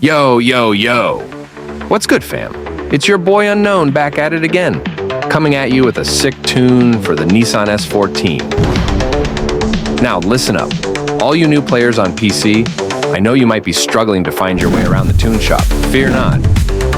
Yo, yo, yo. What's good, fam? It's your boy Unknown back at it again, coming at you with a sick tune for the Nissan S14. Now, listen up. All you new players on PC, I know you might be struggling to find your way around the tune shop. Fear not,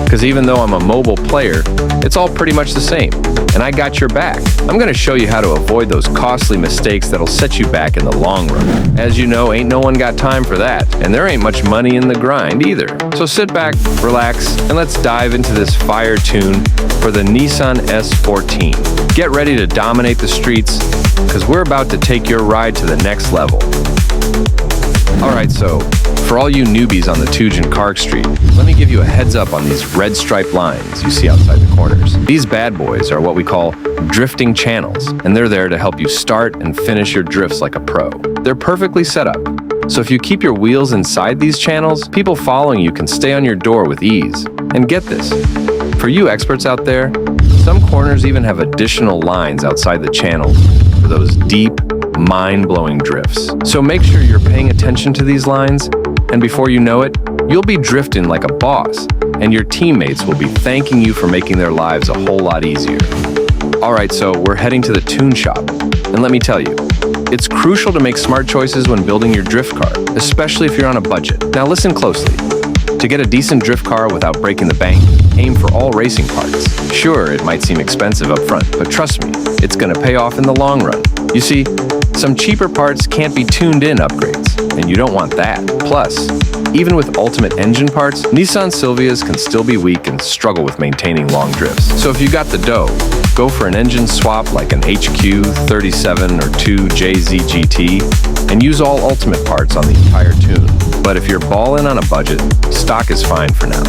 because even though I'm a mobile player, it's all pretty much the same, and I got your back. I'm going to show you how to avoid those costly mistakes that'll set you back in the long run. As you know, ain't no one got time for that, and there ain't much money in the grind either. So sit back, relax, and let's dive into this fire tune for the Nissan S14. Get ready to dominate the streets, because we're about to take your ride to the next level. Alright, so, for all you newbies on the togue and CarX street, let me give you a heads up on these red striped lines you see outside the corners. These bad boys are what we call drifting channels, and they're there to help you start and finish your drifts like a pro. They're perfectly set up, so if you keep your wheels inside these channels, people following you can stay on your door with ease. And get this, for you experts out there, some corners even have additional lines outside the channels for those deep, mind-blowing drifts. So make sure you're paying attention to these lines, and before you know it, you'll be drifting like a boss, and your teammates will be thanking you for making their lives a whole lot easier. Alright, so we're heading to the tune shop, and let me tell you, it's crucial to make smart choices when building your drift car, especially if you're on a budget. Now listen closely. To get a decent drift car without breaking the bank, aim for all racing parts. Sure, it might seem expensive up front, but trust me, it's gonna pay off in the long run. You see, some cheaper parts can't be tuned-in upgrades, and you don't want that. Plus, even with ultimate engine parts, Nissan Silvias can still be weak and struggle with maintaining long drifts. So if you got the dough, go for an engine swap like an HQ 37 or 2 JZ GT, and use all ultimate parts on the entire tune. But if you're ballin' on a budget, stock is fine for now.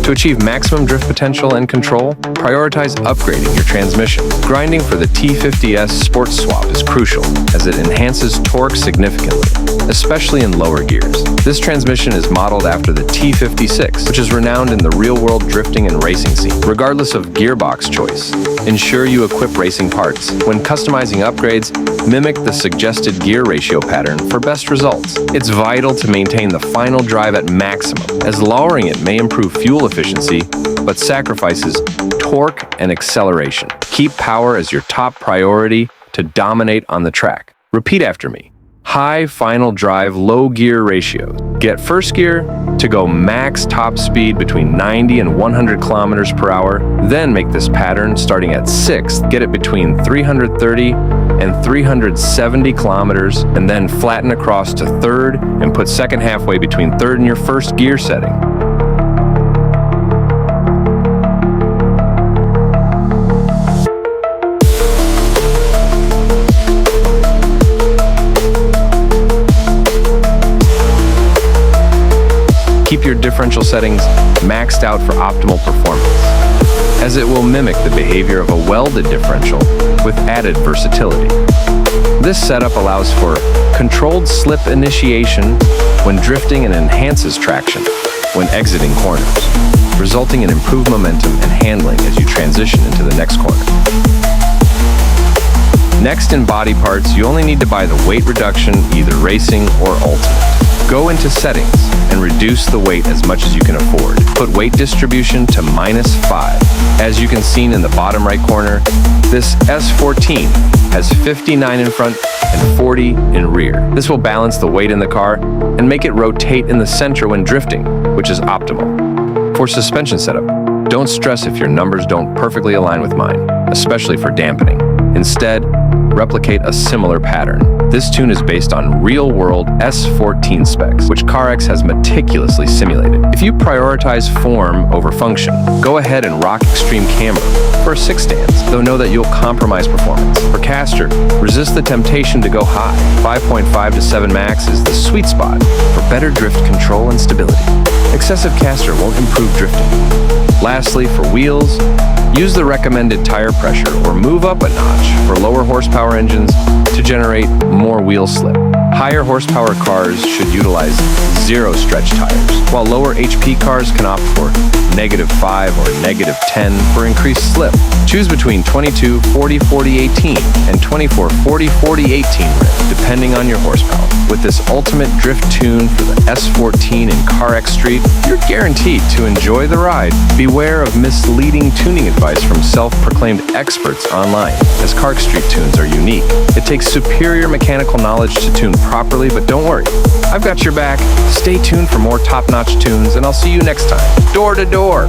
To achieve maximum drift potential and control, prioritize upgrading your transmission. Grinding for the T50S Sports Swap is crucial, as it enhances torque significantly, especially in lower gears. This transmission is modeled after the T56, which is renowned in the real-world drifting and racing scene. Regardless of gearbox choice, ensure you equip racing parts. When customizing upgrades, mimic the suggested gear ratio pattern for best results. It's vital to maintain the final drive at maximum, as lowering it may improve fuel efficiency, but sacrifices torque and acceleration. Keep power as your top priority to dominate on the track. Repeat after me. High final drive, low gear ratio. Get first gear to go max top speed between 90 and 100 kilometers per hour. Then make this pattern starting at 6th. Get it between 330 and 370 kilometers, and then flatten across to 3rd and put second halfway between 3rd and your first gear setting. Keep your differential settings maxed out for optimal performance, as it will mimic the behavior of a welded differential with added versatility. This setup allows for controlled slip initiation when drifting and enhances traction when exiting corners, resulting in improved momentum and handling as you transition into the next corner. Next, in body parts, you only need to buy the weight reduction, either racing or ultimate. Go into settings and reduce the weight as much as you can afford. Put weight distribution to -5. As you can see in the bottom right corner, this S14 has 59 in front and 40 in rear. This will balance the weight in the car and make it rotate in the center when drifting, which is optimal. For suspension setup, don't stress if your numbers don't perfectly align with mine, especially for dampening. Instead, replicate a similar pattern. This tune is based on real-world S14 specs, which CarX has meticulously simulated. If you prioritize form over function, go ahead and rock extreme camber for a 6 stance, though know that you'll compromise performance. For caster, resist the temptation to go high. 5.5 to 7 max is the sweet spot for better drift control and stability. Excessive caster won't improve drifting. Lastly, for wheels, use the recommended tire pressure or move up a notch for lower horsepower engines to generate more wheel slip. Higher horsepower cars should utilize zero stretch tires, while lower HP cars can opt for -5 or -10 for increased slip. Choose between 22, 40, 40, 18 and 24, 40, 40, 18 rim, depending on your horsepower. With this ultimate drift tune for the S14 in CarX Street, you're guaranteed to enjoy the ride. Beware of misleading tuning advice from self-proclaimed experts online, as CarX Street tunes are unique. It takes superior mechanical knowledge to tune properly, but don't worry, I've got your back. Stay tuned for more top-notch tunes, and I'll see you next time, door to door.